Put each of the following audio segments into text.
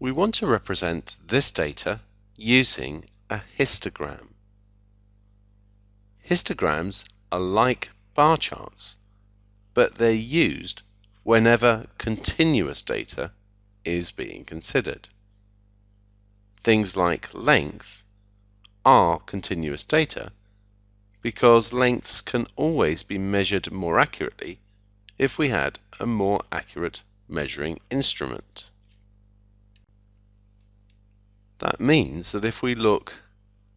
We want to represent this data using a histogram. Histograms are like bar charts, but they're used whenever continuous data is being considered. Things like length are continuous data because lengths can always be measured more accurately if we had a more accurate measuring instrument. That means that if we look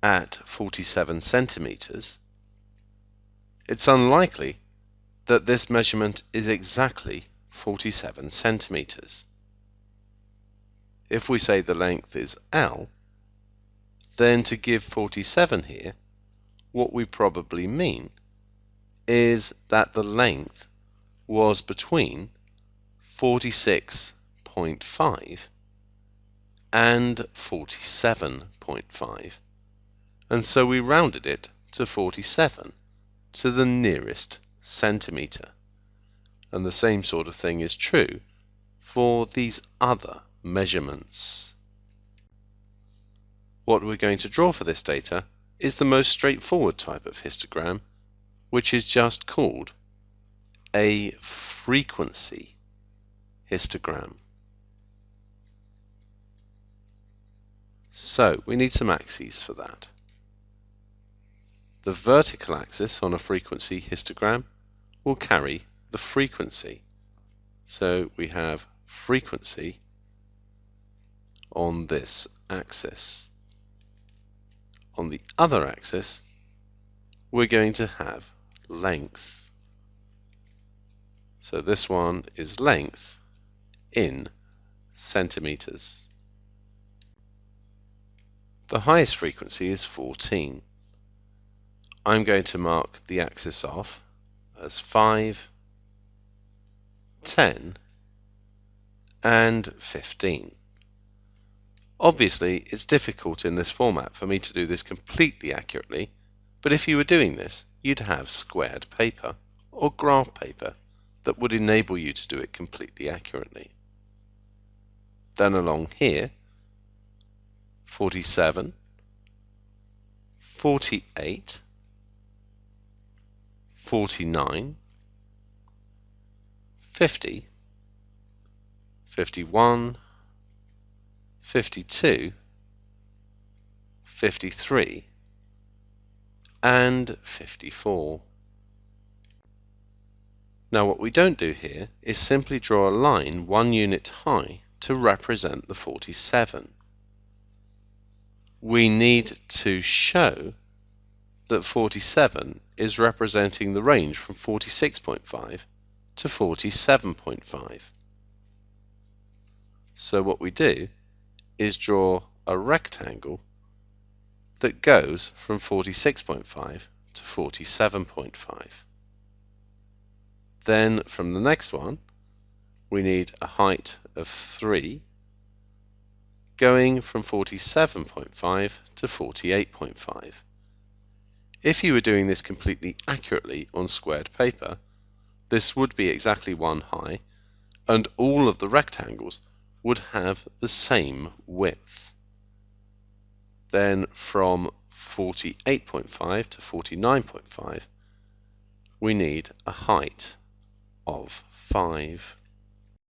at 47 centimeters, it's unlikely that this measurement is exactly 47 centimeters. If we say the length is L, then to give 47 here, what we probably mean is that the length was between 46.5 and 47.5, and so we rounded it to 47 to the nearest centimeter. And the same sort of thing is true for these other measurements. What we're going to draw for this data is the most straightforward type of histogram, which is just called a frequency histogram. So we need some axes for that. The vertical axis on a frequency histogram will carry the frequency. So we have frequency on this axis. On the other axis, we're going to have length. So this one is length in centimeters. The highest frequency is 14. I'm going to mark the axis off as 5, 10, and 15. Obviously, it's difficult in this format for me to do this completely accurately, but if you were doing this, you'd have squared paper or graph paper that would enable you to do it completely accurately. Then along here, 47, 48, 49, 50, 51, 52, 53, and 54. Now what we don't do here is simply draw a line 1 unit high to represent the 47. We need to show that 47 is representing the range from 46.5 to 47.5. So what we do is draw a rectangle that goes from 46.5 to 47.5. Then from the next one, we need a height of 3, going from 47.5 to 48.5. If you were doing this completely accurately on squared paper, this would be exactly 1 high, and all of the rectangles would have the same width. Then from 48.5 to 49.5, we need a height of 5.